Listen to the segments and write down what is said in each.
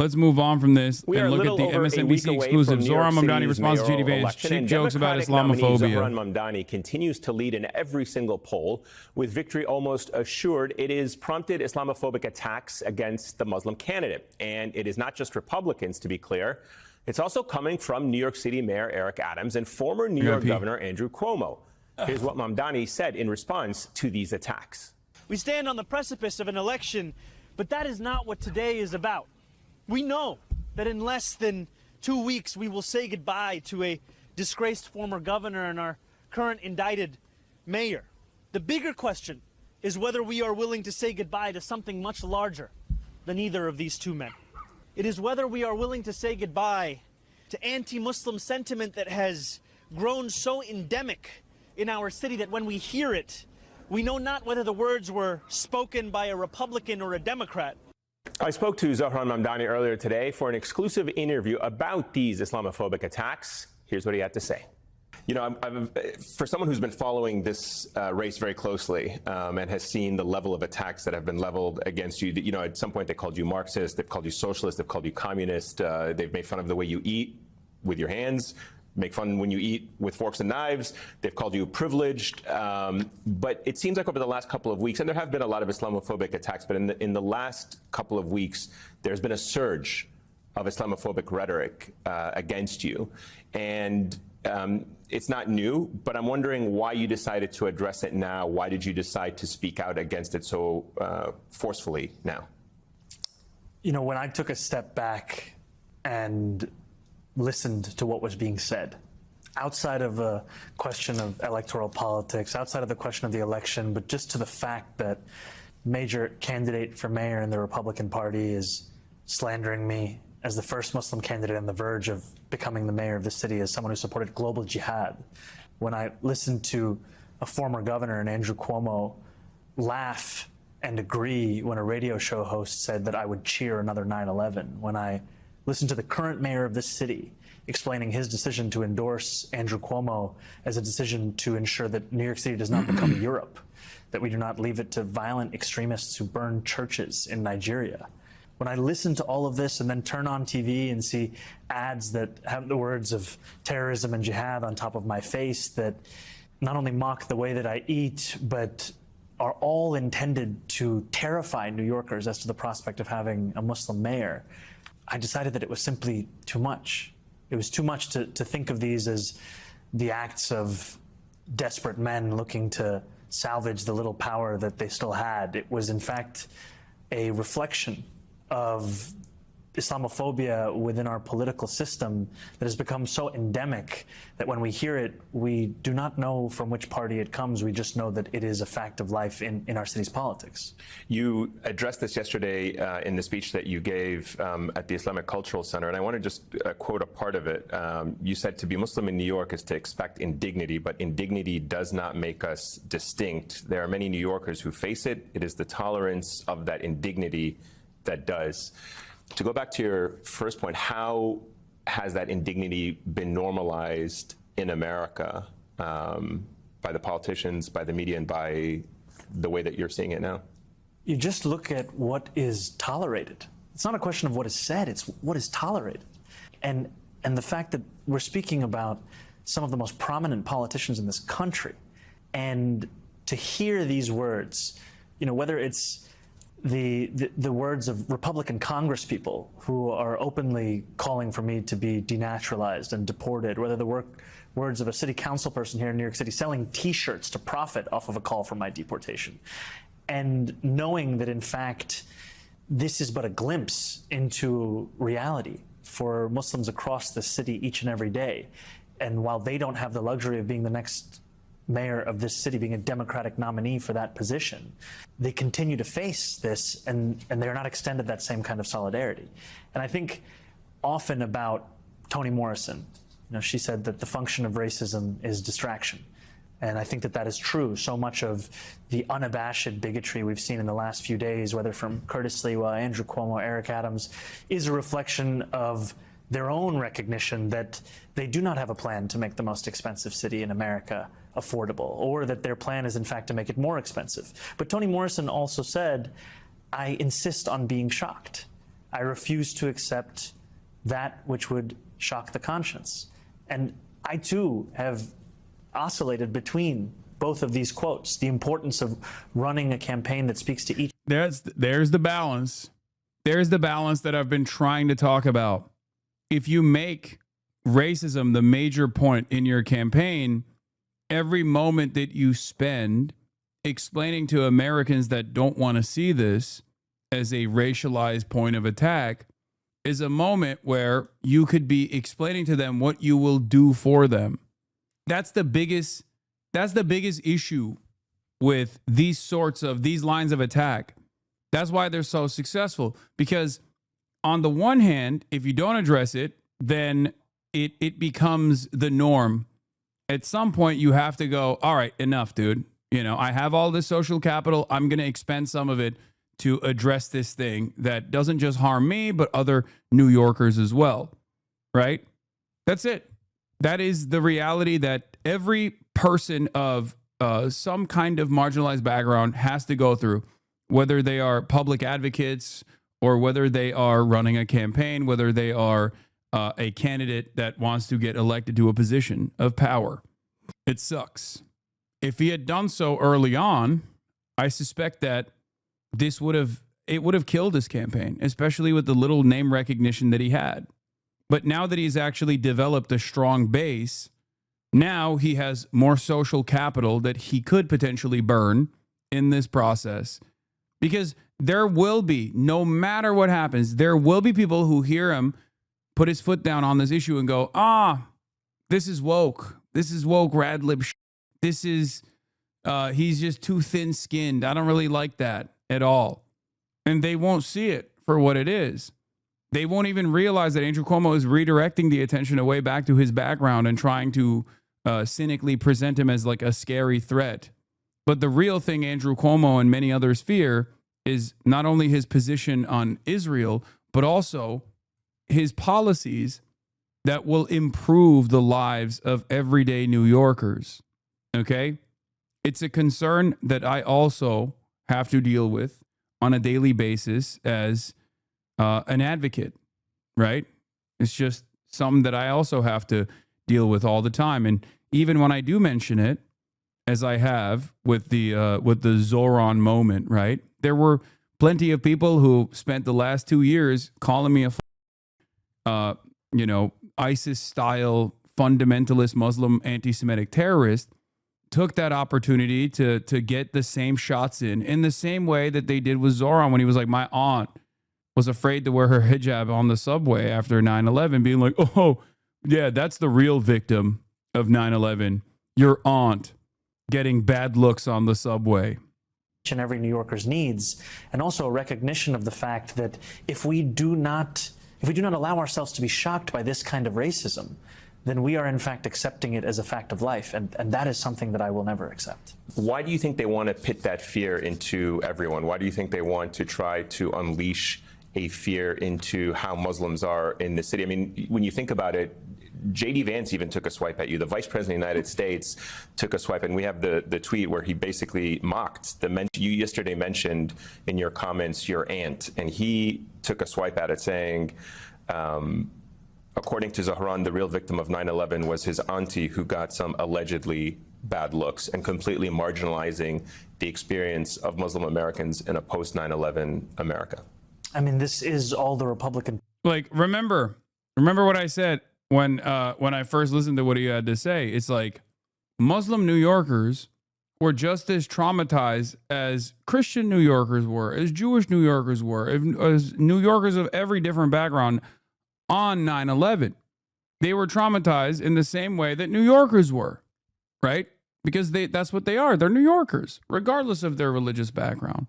Let's move on from this We and look at the MSNBC exclusive. Zohran Mamdani responds to JD Vance's cheap jokes about Islamophobia. Zohran Mamdani continues to lead in every single poll, with victory almost assured. It has prompted Islamophobic attacks against the Muslim candidate. And it is not just Republicans, to be clear. It's also coming from New York City Mayor Eric Adams and former New York Governor Andrew Cuomo. Here's what Mamdani said in response to these attacks. We stand on the precipice of an election, but that is not what today is about. We know that in less than 2 weeks, we will say goodbye to a disgraced former governor and our current indicted mayor. The bigger question is whether we are willing to say goodbye to something much larger than either of these two men. It is whether we are willing to say goodbye to anti-Muslim sentiment that has grown so endemic in our city that when we hear it, we know not whether the words were spoken by a Republican or a Democrat. I spoke to Zohran Mamdani earlier today for an exclusive interview about these Islamophobic attacks. Here's what he had to say. You know, for someone who's been following this race very closely and has seen the level of attacks that have been leveled against you, you know, at some point they called you Marxist, they've called you socialist, they've called you communist, they've made fun of the way you eat with your hands, make fun when you eat with forks and knives. They've called you privileged. But it seems like over the last couple of weeks, and there have been a lot of Islamophobic attacks, but in the last couple of weeks, there's been a surge of Islamophobic rhetoric against you. And it's not new, but I'm wondering why you decided to address it now. Why did you decide to speak out against it so forcefully now? You know, when I took a step back and listened to what was being said, outside of a question of electoral politics, outside of the question of the election, but just to the fact that major candidate for mayor in the Republican Party is slandering me as the first Muslim candidate on the verge of becoming the mayor of the city, as someone who supported global jihad. When I listened to a former governor and Andrew Cuomo laugh and agree when a radio show host said that I would cheer another 9/11, when I listened to the current mayor of this city explaining his decision to endorse Andrew Cuomo as a decision to ensure that New York City does not become Europe, that we do not leave it to violent extremists who burn churches in Nigeria. When I listen to all of this and then turn on TV and see ads that have the words of terrorism and jihad on top of my face that not only mock the way that I eat, but are all intended to terrify New Yorkers as to the prospect of having a Muslim mayor, I decided that it was simply too much. It was too much to think of these as the acts of desperate men looking to salvage the little power that they still had. It was, in fact, a reflection of Islamophobia within our political system that has become so endemic that when we hear it, we do not know from which party it comes. We just know that it is a fact of life in our city's politics. You addressed this yesterday in the speech that you gave at the Islamic Cultural Center, and I want to just quote a part of it. You said, to be Muslim in New York is to expect indignity, but indignity does not make us distinct. There are many New Yorkers who face it. It is the tolerance of that indignity that does. To go back to your first point, how has that indignity been normalized in America by the politicians, by the media, and by the way that you're seeing it now? You just look at what is tolerated. It's not a question of what is said, it's what is tolerated. And the fact that we're speaking about some of the most prominent politicians in this country, and to hear these words, you know, whether it's the words of Republican congresspeople who are openly calling for me to be denaturalized and deported, whether the words of a city council person here in New York City selling T-shirts to profit off of a call for my deportation, and knowing that, in fact, this is but a glimpse into reality for Muslims across the city each and every day. And while they don't have the luxury of being the next mayor of this city, being a Democratic nominee for that position, they continue to face this, and they're not extended that same kind of solidarity. And I think often about Toni Morrison, you know, she said that the function of racism is distraction. And I think that that is true. So much of the unabashed bigotry we've seen in the last few days, whether from Curtis Lewa, Andrew Cuomo, Eric Adams, is a reflection of their own recognition that they do not have a plan to make the most expensive city in America affordable, or that their plan is in fact to make it more expensive. But Toni Morrison also said, I insist on being shocked. I refuse to accept that which would shock the conscience. And I too have oscillated between both of these quotes, the importance of running a campaign that speaks to each. There's the balance. There's the balance that I've been trying to talk about. If you make racism the major point in your campaign, every moment that you spend explaining to Americans that don't want to see this as a racialized point of attack is a moment where you could be explaining to them what you will do for them. That's the biggest issue with these lines of attack. That's why they're so successful, because on the one hand, if you don't address it, then it becomes the norm. At some point, you have to go, all right, enough, dude. You know, I have all this social capital. I'm going to expend some of it to address this thing that doesn't just harm me, but other New Yorkers as well. Right? That's it. That is the reality that every person of some kind of marginalized background has to go through, whether they are public advocates or whether they are running a campaign, whether they are a candidate that wants to get elected to a position of power. It sucks. If he had done so early on, I suspect that it would have killed his campaign, especially with the little name recognition that he had. But now that he's actually developed a strong base, now he has more social capital that he could potentially burn in this process. Because there will be, no matter what happens, there will be people who hear him put his foot down on this issue and go, this is woke. This is woke rad lib shit. This is, he's just too thin-skinned. I don't really like that at all. And they won't see it for what it is. They won't even realize that Andrew Cuomo is redirecting the attention away back to his background and trying to cynically present him as like a scary threat. But the real thing Andrew Cuomo and many others fear is not only his position on Israel, but also his policies that will improve the lives of everyday New Yorkers. Okay? It's a concern that I also have to deal with on a daily basis as an advocate, right? It's just something that I also have to deal with all the time. And even when I do mention it, as I have with the Zohran moment, right? There were plenty of people who spent the last 2 years calling me a, ISIS-style fundamentalist Muslim anti-Semitic terrorist, took that opportunity to get the same shots in the same way that they did with Zohran when he was like, my aunt was afraid to wear her hijab on the subway after 9/11, being like, oh, yeah, that's the real victim of 9/11. Your aunt getting bad looks on the subway. And every New Yorker's needs, and also a recognition of the fact that if we do not allow ourselves to be shocked by this kind of racism, then we are in fact accepting it as a fact of life, and that is something that I will never accept. Why do you think they want to pit that fear into everyone? Why do you think they want to try to unleash a fear into how Muslims are in the city? I mean, when you think about it, J.D. Vance even took a swipe at you. The Vice President of the United States took a swipe, and we have the tweet where he basically mocked you yesterday mentioned in your comments your aunt, and he took a swipe at it saying, according to Zohran, the real victim of 9/11 was his auntie who got some allegedly bad looks, and completely marginalizing the experience of Muslim Americans in a post 9/11 America. I mean, this is all the Republican. Like, remember what I said when I first listened to what he had to say. It's like Muslim New Yorkers were just as traumatized as Christian New Yorkers were, as Jewish New Yorkers were, as New Yorkers of every different background on 9/11. They were traumatized in the same way that New Yorkers were, right? Because that's what they are. They're New Yorkers, regardless of their religious background.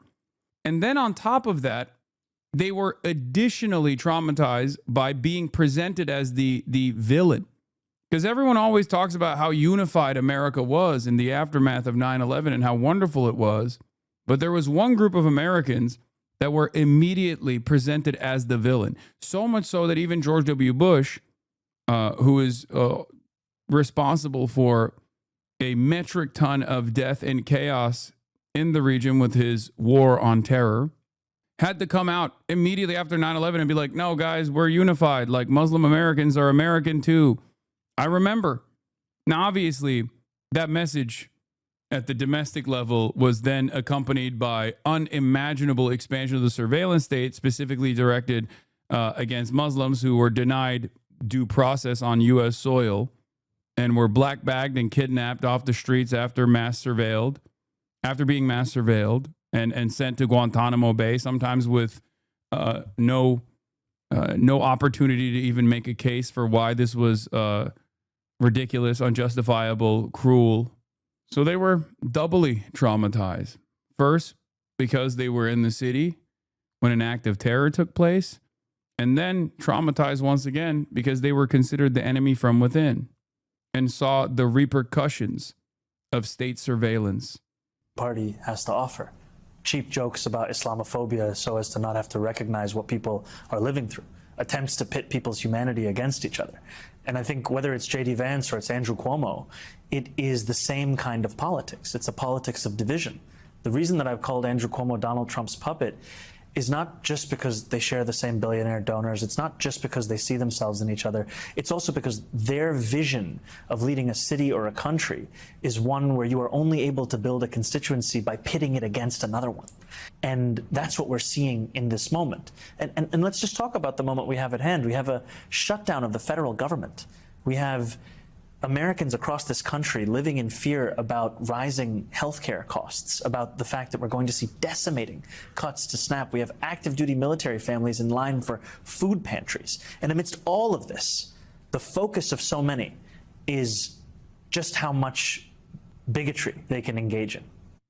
And then on top of that, they were additionally traumatized by being presented as the villain. Because everyone always talks about how unified America was in the aftermath of 9/11 and how wonderful it was. But there was one group of Americans that were immediately presented as the villain. So much so that even George W. Bush, who is responsible for a metric ton of death and chaos in the region with his war on terror, had to come out immediately after 9/11 and be like, no, guys, we're unified. Like, Muslim Americans are American too. I remember. Now, obviously, that message at the domestic level was then accompanied by unimaginable expansion of the surveillance state, specifically directed against Muslims who were denied due process on U.S. soil and were black bagged and kidnapped off the streets after being mass surveilled and sent to Guantanamo Bay, sometimes with no opportunity to even make a case for why this was ridiculous, unjustifiable, cruel. So they were doubly traumatized. First, because they were in the city when an act of terror took place, and then traumatized once again because they were considered the enemy from within and saw the repercussions of state surveillance. Party has to offer. Cheap jokes about Islamophobia so as to not have to recognize what people are living through. Attempts to pit people's humanity against each other. And I think whether it's J.D. Vance or it's Andrew Cuomo, it is the same kind of politics. It's a politics of division. The reason that I've called Andrew Cuomo Donald Trump's puppet is not just because they share the same billionaire donors. It's not just because they see themselves in each other. It's also because their vision of leading a city or a country is one where you are only able to build a constituency by pitting it against another one. And that's what we're seeing in this moment. And let's just talk about the moment we have at hand. We have a shutdown of the federal government. We have Americans across this country living in fear about rising healthcare costs, about the fact that we're going to see decimating cuts to SNAP. We have active duty military families in line for food pantries. And amidst all of this, the focus of so many is just how much bigotry they can engage in.